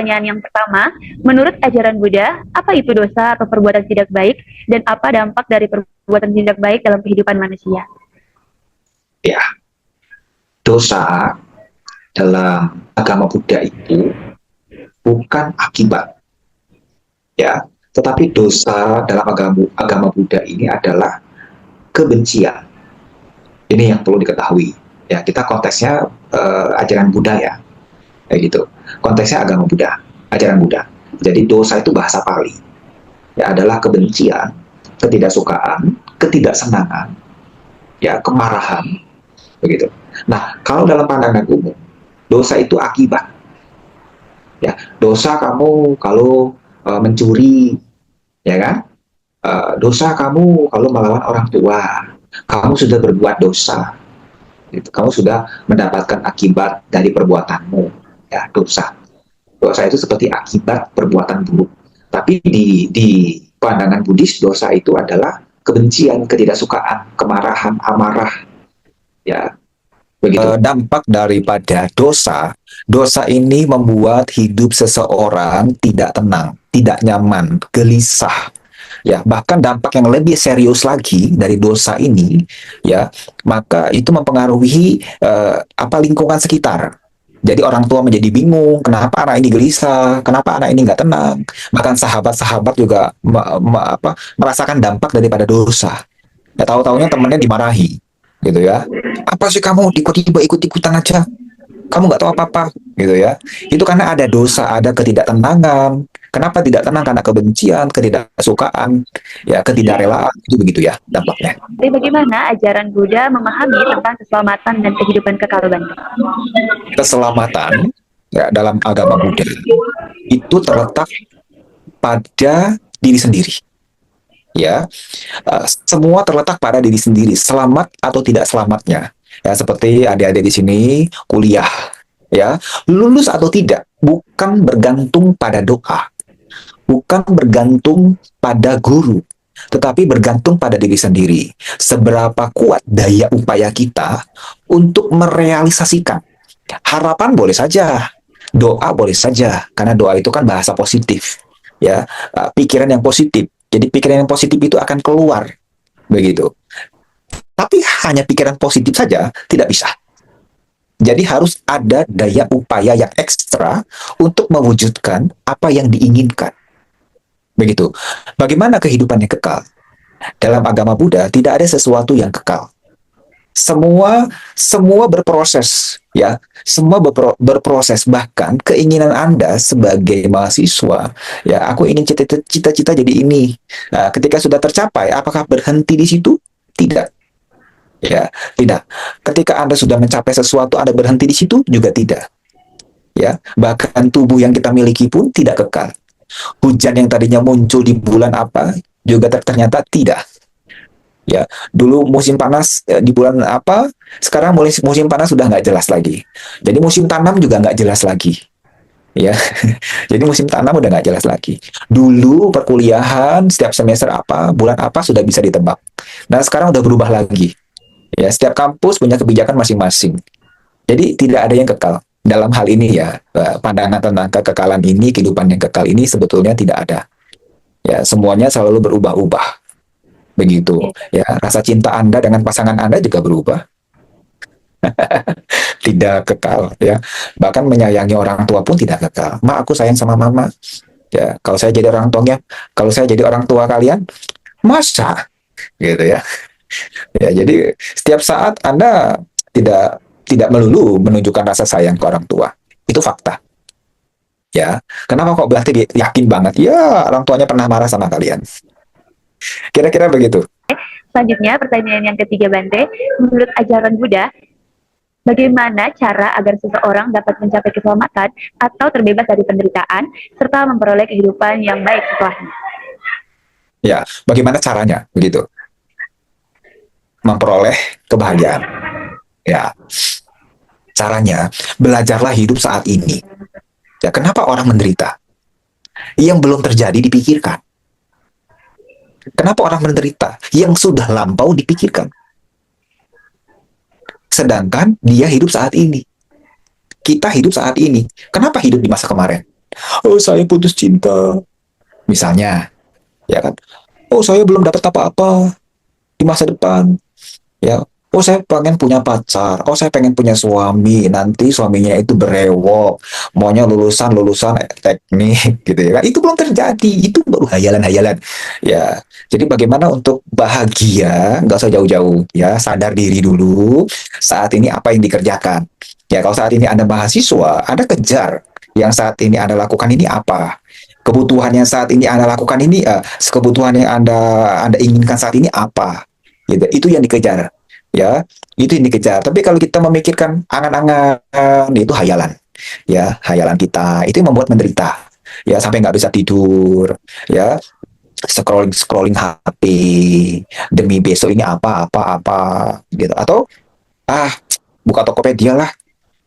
pertanyaan yang pertama, menurut ajaran Buddha, apa itu dosa atau perbuatan tidak baik, dan apa dampak dari perbuatan tidak baik dalam kehidupan manusia? Ya, dosa dalam agama Buddha itu bukan akibat, ya, tetapi dosa dalam agama Buddha ini adalah kebencian. Ini yang perlu diketahui. Ya, kita konteksnya ajaran Buddha ya, kayak gitu. Konteksnya agama Buddha, ajaran Buddha. Jadi dosa itu bahasa Pali, ya, adalah kebencian, ketidaksukaan, ketidaksenangan, ya, kemarahan, begitu. Nah, kalau dalam pandangan umum, dosa itu akibat. Ya, dosa kamu kalau mencuri, ya kan? Dosa kamu kalau melawan orang tua, kamu sudah berbuat dosa. Gitu. Kamu sudah mendapatkan akibat dari perbuatanmu, ya, dosa. Dosa itu seperti akibat perbuatan buruk. Tapi di pandangan Buddhis, dosa itu adalah kebencian, ketidaksukaan, kemarahan, amarah, ya, begitu. Dampak daripada dosa, dosa ini membuat hidup seseorang tidak tenang, tidak nyaman, gelisah. Ya, bahkan dampak yang lebih serius lagi dari dosa ini, ya, maka itu mempengaruhi lingkungan sekitar. Jadi orang tua menjadi bingung, kenapa anak ini gelisah, kenapa anak ini nggak tenang. Bahkan sahabat-sahabat juga merasakan dampak daripada dosa. Ya, tahu-tahunya temannya dimarahi, gitu ya. Apa sih kamu tiba-tiba ikut-ikutan aja? Kamu nggak tahu apa-apa, gitu ya. Itu karena ada dosa, ada ketidaktenangan. Kenapa tidak tenang? Karena kebencian, ketidaksukaan, ya, ketidakrelaan, itu begitu ya dampaknya. Jadi bagaimana ajaran Buddha memahami tentang keselamatan dan kehidupan kekal, Bante? Keselamatan, ya, dalam agama Buddha itu terletak pada diri sendiri. Ya, semua terletak pada diri sendiri, selamat atau tidak selamatnya. Ya, seperti adik-adik di sini kuliah, ya, lulus atau tidak bukan bergantung pada doa, bukan bergantung pada guru, tetapi bergantung pada diri sendiri. Seberapa kuat daya upaya kita untuk merealisasikan. Harapan boleh saja, doa boleh saja, karena doa itu kan bahasa positif, ya, pikiran yang positif. Jadi pikiran yang positif itu akan keluar, begitu. Tapi hanya pikiran positif saja tidak bisa. Jadi harus ada daya upaya yang ekstra untuk mewujudkan apa yang diinginkan. Begitu. Bagaimana kehidupan yang kekal? Dalam agama Buddha tidak ada sesuatu yang kekal. Semua berproses, ya. Semua berproses. Bahkan keinginan Anda sebagai mahasiswa, ya, aku ingin cita-cita jadi ini. Nah, ketika sudah tercapai, apakah berhenti di situ? Tidak. Ya, tidak. Ketika Anda sudah mencapai sesuatu, Anda berhenti di situ? Juga tidak. Ya, bahkan tubuh yang kita miliki pun tidak kekal. Hujan yang tadinya muncul di bulan apa juga ternyata tidak. Ya, dulu musim panas di bulan apa, sekarang musim panas sudah nggak jelas lagi. Jadi musim tanam juga nggak jelas lagi. Ya, jadi musim tanam udah nggak jelas lagi. Dulu perkuliahan setiap semester apa, bulan apa sudah bisa ditebak. Nah, sekarang udah berubah lagi. Ya, setiap kampus punya kebijakan masing-masing. Jadi tidak ada yang kekal. Dalam hal ini ya, pandangan tentang kekekalan ini, kehidupan yang kekal ini sebetulnya tidak ada. Ya, semuanya selalu berubah-ubah. Begitu. Ya, rasa cinta Anda dengan pasangan Anda juga berubah. Tidak kekal, ya. Bahkan menyayangi orang tua pun tidak kekal. Ma, aku sayang sama mama. Ya, kalau saya jadi orang tua kalian, masa? Gitu ya. Ya, jadi setiap saat Anda tidak melulu menunjukkan rasa sayang ke orang tua. Itu fakta. Ya, kenapa kok berarti yakin banget? Ya, orang tuanya pernah marah sama kalian. Kira-kira begitu. Selanjutnya, pertanyaan yang ketiga, Bante. Menurut ajaran Buddha, bagaimana cara agar seseorang dapat mencapai keselamatan atau terbebas dari penderitaan, serta memperoleh kehidupan yang baik setelahnya? Ya, bagaimana caranya? Begitu. Memperoleh kebahagiaan. Ya, caranya, belajarlah hidup saat ini. Ya, kenapa orang menderita? Yang belum terjadi dipikirkan. Kenapa orang menderita? Yang sudah lampau dipikirkan. Sedangkan dia hidup saat ini. Kita hidup saat ini. Kenapa hidup di masa kemarin? Oh, saya putus cinta. Misalnya, ya kan? Oh, saya belum dapat apa-apa di masa depan. Ya, oh saya pengen punya pacar, oh saya pengen punya suami, nanti suaminya itu berewok, maunya lulusan teknik gitu ya kan, itu belum terjadi, itu baru hayalan-hayalan ya. Jadi bagaimana untuk bahagia, nggak usah jauh-jauh ya, sadar diri dulu saat ini apa yang dikerjakan ya. Kalau saat ini Anda mahasiswa, Anda kejar yang saat ini Anda lakukan ini apa, kebutuhan yang saat ini Anda lakukan ini, kebutuhan yang Anda inginkan saat ini apa gitu, itu yang dikejar ya, itu yang dikejar. Tapi kalau kita memikirkan angan-angan, itu hayalan ya, hayalan kita itu yang membuat menderita ya, sampai nggak bisa tidur ya, scrolling scrolling HP demi besok ini apa gitu, atau ah buka Tokopedia lah,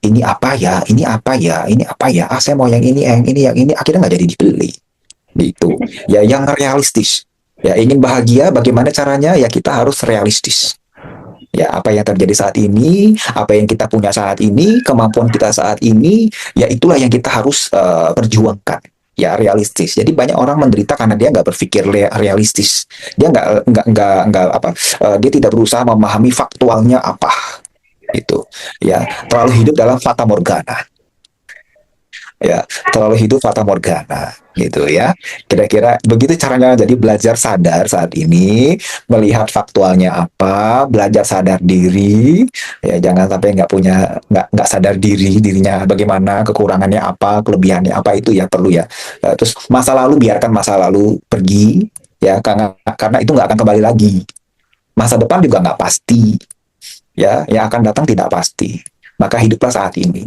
ini apa ya, ini apa ya, ini apa ya, saya mau yang ini, akhirnya nggak jadi dibeli gitu ya. Yang realistis ya, ingin bahagia bagaimana caranya ya, kita harus realistis ya, apa yang terjadi saat ini, apa yang kita punya saat ini, kemampuan kita saat ini, ya itulah yang kita harus perjuangkan ya, realistis. Jadi banyak orang menderita karena dia nggak berpikir realistis, dia nggak apa, dia tidak berusaha memahami faktualnya apa itu ya, terlalu hidup dalam fata morgana ya, terlalu hidup fata morgana gitu ya. Kira-kira begitu caranya. Jadi belajar sadar saat ini, melihat faktualnya apa, belajar sadar diri ya, jangan sampai nggak sadar dirinya bagaimana, kekurangannya apa, kelebihannya apa, itu ya perlu ya. Terus masa lalu, biarkan masa lalu pergi ya, karena itu nggak akan kembali lagi. Masa depan juga nggak pasti ya, yang akan datang tidak pasti. Maka hiduplah saat ini,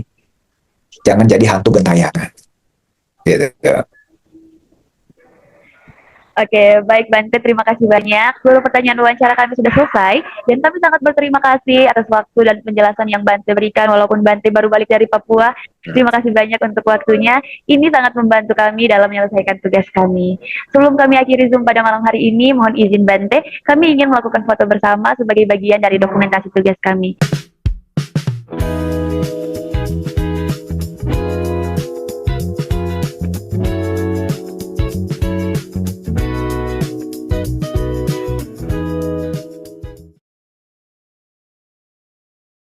jangan jadi hantu gentayangan gitu. Oke, baik Bante, terima kasih banyak. Seluruh pertanyaan wawancara kami sudah selesai, dan kami sangat berterima kasih atas waktu dan penjelasan yang Bante berikan, walaupun Bante baru balik dari Papua. Terima kasih banyak untuk waktunya. Ini sangat membantu kami dalam menyelesaikan tugas kami. Sebelum kami akhiri Zoom pada malam hari ini, mohon izin Bante, kami ingin melakukan foto bersama sebagai bagian dari dokumentasi tugas kami.